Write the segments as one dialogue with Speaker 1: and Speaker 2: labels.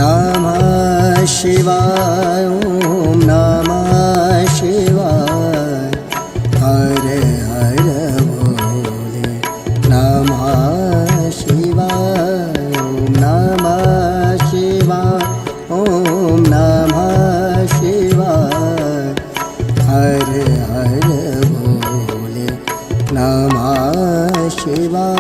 Speaker 1: नमः शिवाय ॐ नमः शिवाय हर हर भोले नमः शिवाय ॐ नमः शिवाय ॐ नमः शिवाय हर हर भोले नमः शिवाय।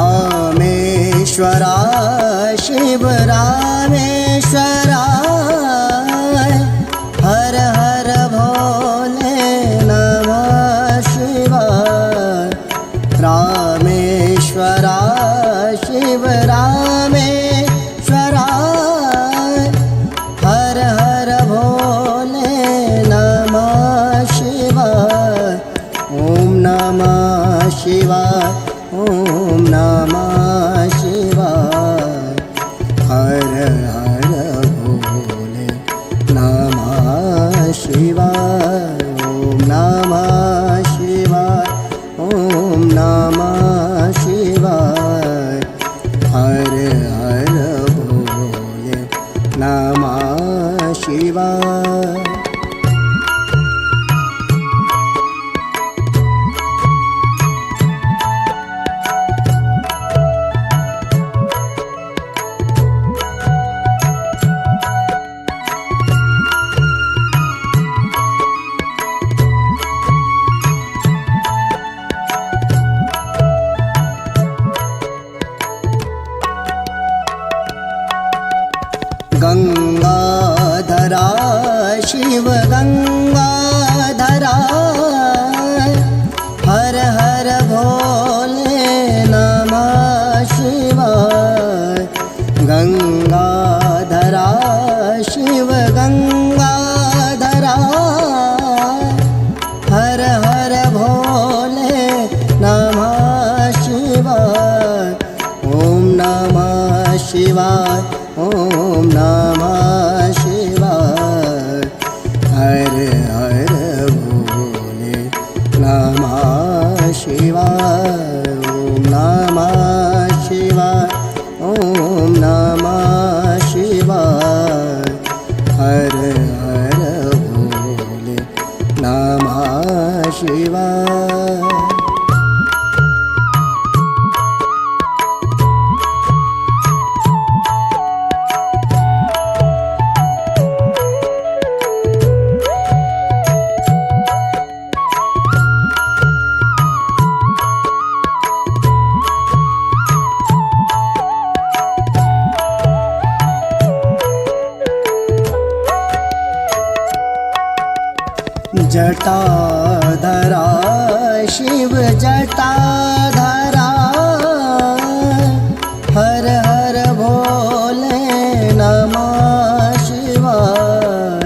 Speaker 1: रामेश्वरा शिव रामेश्वरा हर हर भोले नमः शिवाय। रामेश्वरा शिव रामेश्वरा हर हर भोले नमः शिवाय। ॐ नमः शिवाय ॐ नमः शिवाय हर हर भोले नमः शिवाय। ॐ नमः शिवाय ॐ नमः शिवाय हर हर भोले नमः शिवाय। गंगाधरा शिव गंगाधरा हर हर भोले नमः शिवाय। गंगाधरा शिव गंगाधरा हर हर भोले नमः शिवाय। ॐ नमः शिवाय ॐ नमः शिवाय हर हर भोले नमः शिवाय। ॐ नमः शिवाय ॐ नमः शिवाय हर हर भोले नमः शिवाय। जटाधरा शिव जटाधरा हर हर भोले नमः शिवाय।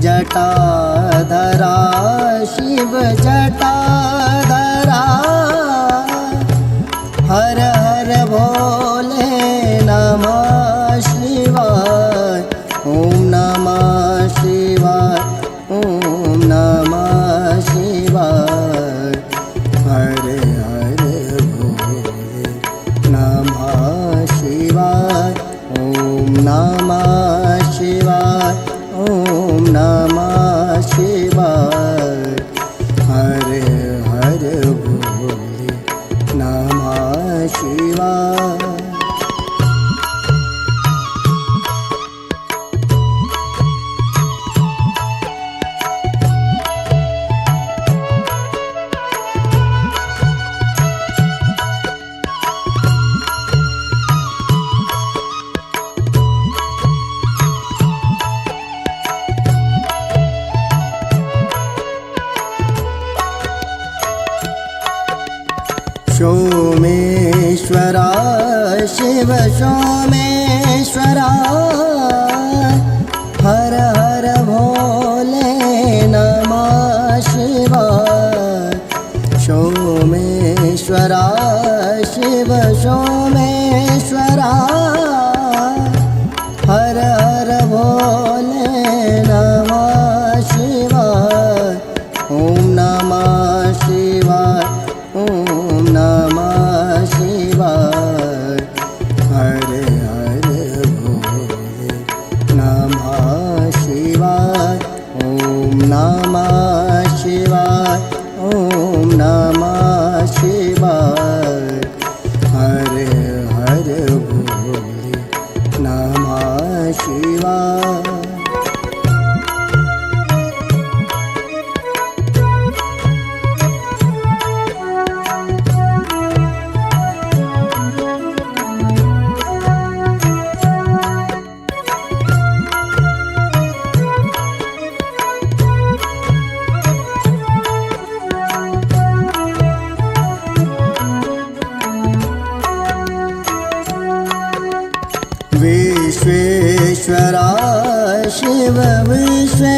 Speaker 1: जटाधरा शिव जटाधरा हर हर भोले नमः शिवाय। ॐ नमः शिवाय ॐ नमः शिवाय हर हर भोले नमः शिवाय। ॐ नमः शिवाय ॐ नमः शिवाय हर हर भोले नमः शिवाय। सोमेश्वरा शिव सोमेश्वरा हर हर भोले नमः शिवाय। ॐ नमः शिवाय, ॐ नमः शिवाय। हर हर भोले नमः शिवाय। ॐ नमः शिवाय, ॐ नमः शिवाय। हर हर भोले नमः शिवाय। विश्वेश्वराय शिव विश्वेश्वराय।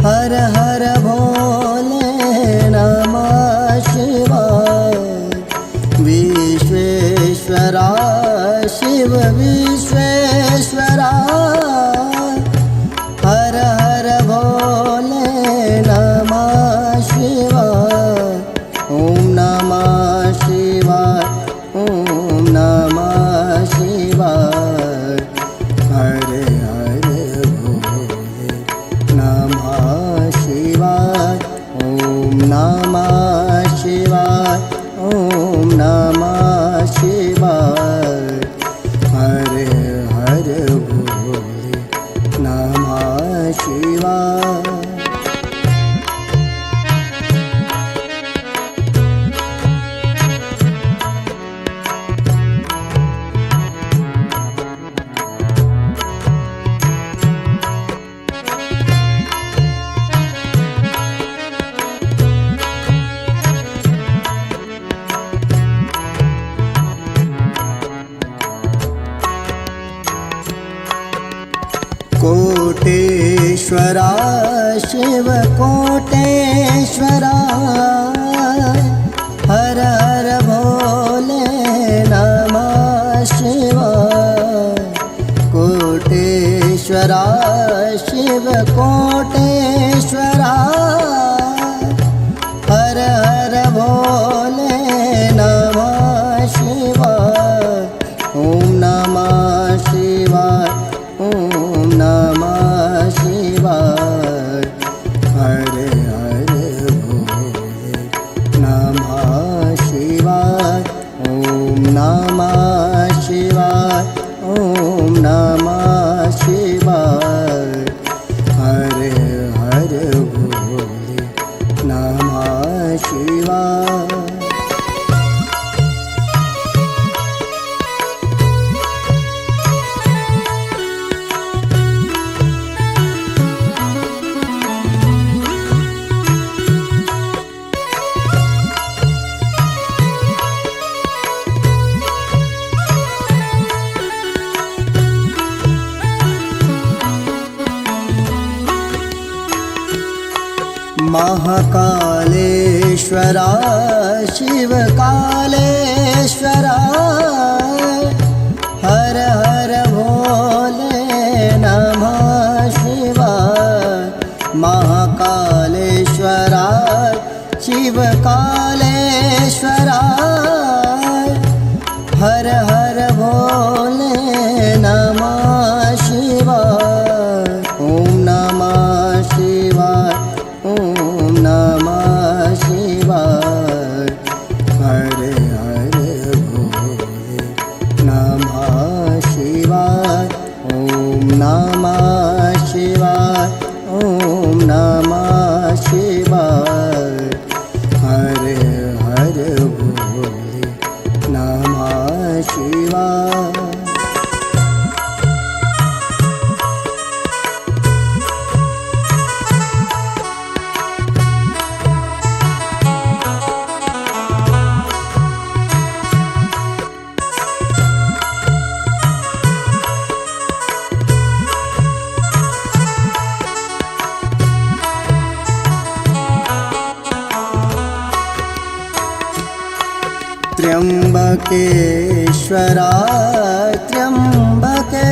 Speaker 1: हर हर भोले नमः शिवाय। विश्वेश्वराय शिव विश्वेश्वराय। हर हर भोले नमः शिवाय। ॐ नमः शिवाय, ॐ नमः शिवाय। हर हर भोले नमः शिवाय। ॐ नमः शिवाय, ॐ नमः शिवाय। हर हर भोले नमः शिवाय। कोटेश्वराय शिव कोटेश्वराय। हर हर भोले नमः शिवाय। कोटेश्वराय शिव कोटेश्वराय। हर हर भोले नमः शिवाय। ॐ नमः शिवाय, ॐ नमः शिवाय। हर हर भोले नमः शिवाय। ॐ नमः शिवाय, ॐ नमः शिवाय। हर हर भोले नमः शिवाय। महाकालेश्वराय शिव कालेश्वराय। हर हर भोले नमः शिवाय। महाकालेश्वराय शिव कालेश्वराय। हर हर भोले नमः शिवाय। ॐ नमः शिवाय, ॐ नमः शिवाय। हर हर भोले नमः शिवाय। ॐ नमः शिवाय, ॐ नमः शिवाय। हर हर भोले नमः शिवाय। त्र्यंबकेश्वरा त्र्यंबकेश्वरा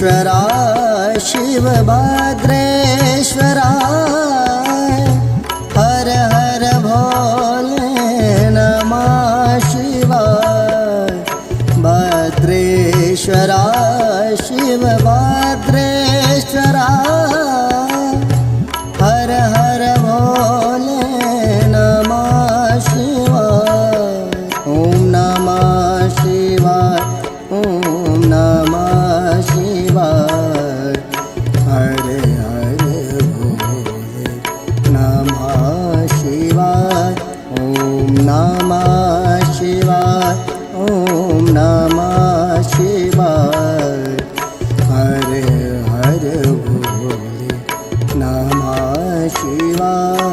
Speaker 1: योगेश्वराय शिवभद्रेश्वराय हर हर भोले नमः शिवाय भद्रेश्वराय शिवभद्रेश्वराय हर हर भोले नमः शिवाय ओम नमः शिवाय ओम नमः शिवाय हरे हरे भोले नमः शिवाय ओम नमः शिवाय ओम नमः शिवाय हरे हरे भोले नमः शिवाय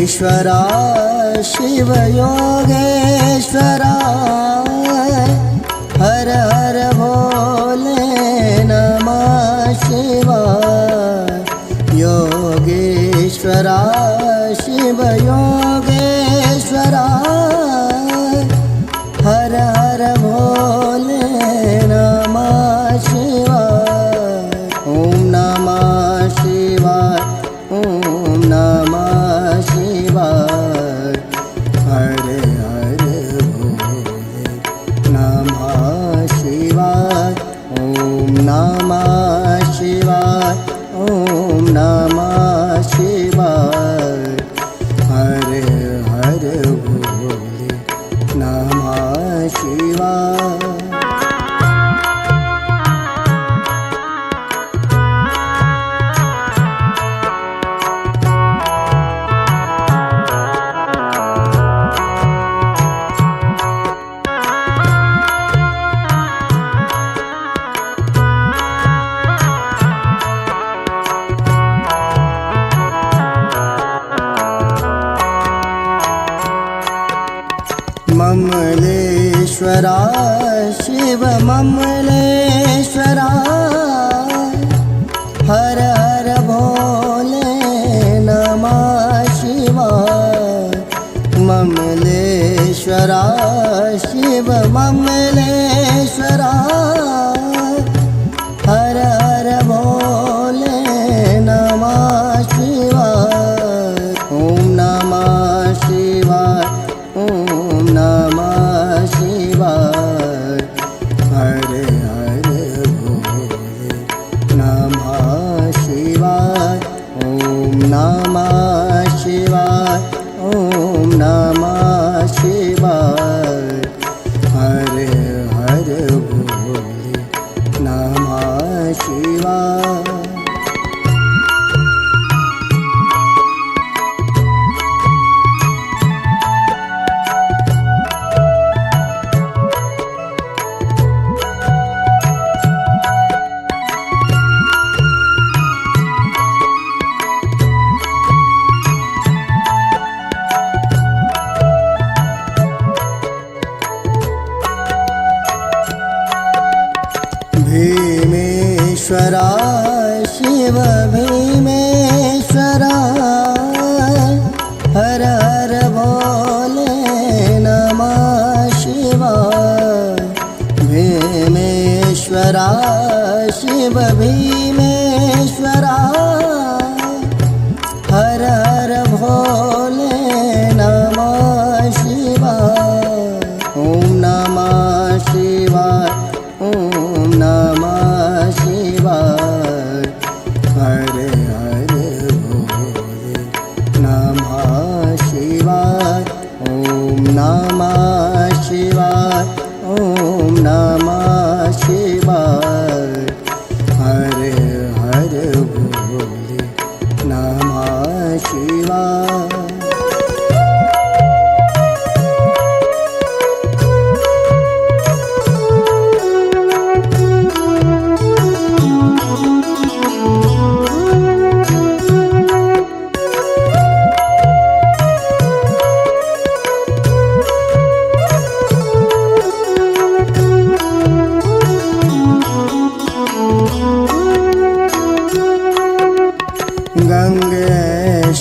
Speaker 1: योगेश्वराय शिव योगेश्वराय हर हर भोले नमः शिवाय योगेश्वराय शिव योगेश्वराय हर हर भोले नमः शिवाय ओम नमः शिवाय ओम नमः शिवाय हरे हरे भोले नमः शिवाय ओम नमः शिवाय ओम नमः शिवाय हरे हरे भोले नमः शिवाय ममलेश्वराय शिव ममलेश्वराय हर हर भोले नमः शिवाय ममलेश्वराय शिव ममलेश्वराय हर हर भोले नमः शिवाय ओम नमः शिवाय ओम नमः शिवाय हरे हरे भोले नमः शिवाय ओम नमः शिवाय ओम नमः शिवाय हरे हरे भोले नमः शिवाय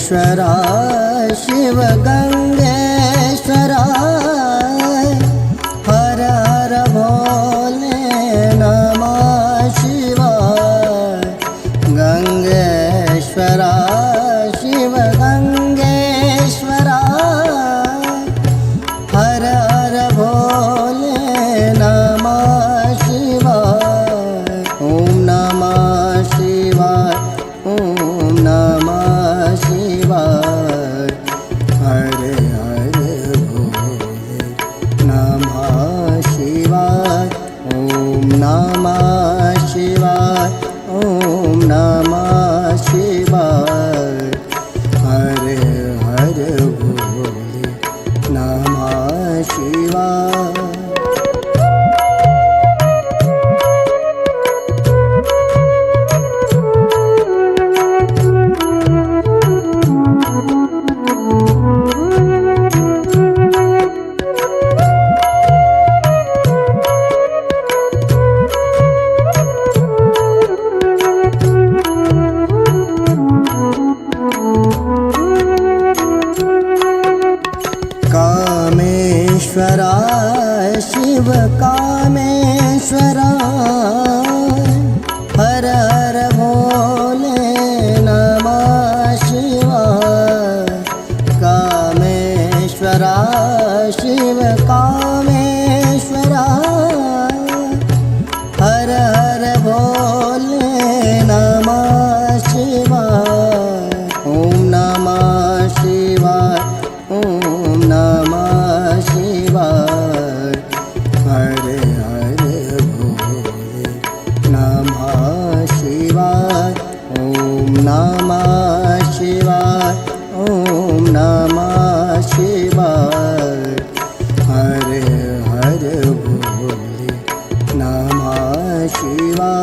Speaker 1: शिव गंगेश्वराय हर हर भोले नमः शिवाय गंगेश्वराय शिव गंगेश्वराय हर हर भोले नमः शिवाय ओम नमः शिवाय ओम नमः शिवाय हरे हरे भोले नमः शिवाय ओम नमः शिवाय ओम नमः शिवाय हरे हरे भोले नमः शिवाय कामेश्वराय शिव कामेश्वराय हर हर भोले नमः शिवाय कामेश्वराय शिव कामेश्वराय हर हर भोले नमः शिवाय ओम नमः शिवाय ओम नमः शिवाय हरे हरे भोले नमः शिवाय ओम नमः शिवाय ओम नमः शिवाय हरे हरे भोले नमः शिवाय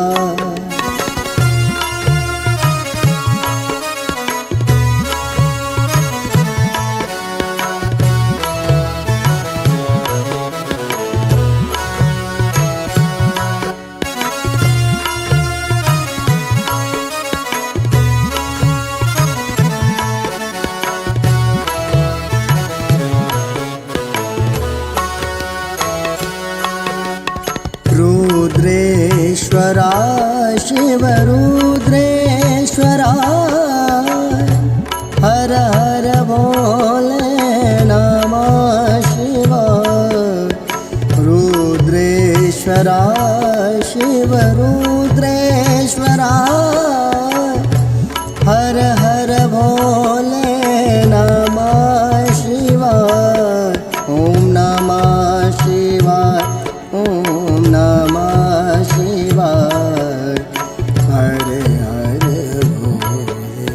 Speaker 1: रुद्रेश्वराय शिव रुद्रेश्वराय हर हर भोले नमः शिवाय रुद्रेश्वराय शिव रुद्रेश्वराय हर हर भोले नमः शिवाय ओम नमः शिवाय ओम नमः शिवाय हरे हरे भोले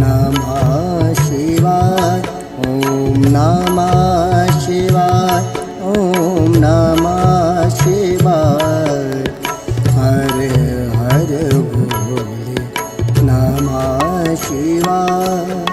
Speaker 1: नमः शिवाय ओम नमः शिवाय ओम नमः शिवाय हरे हरे भोले नमः शिवाय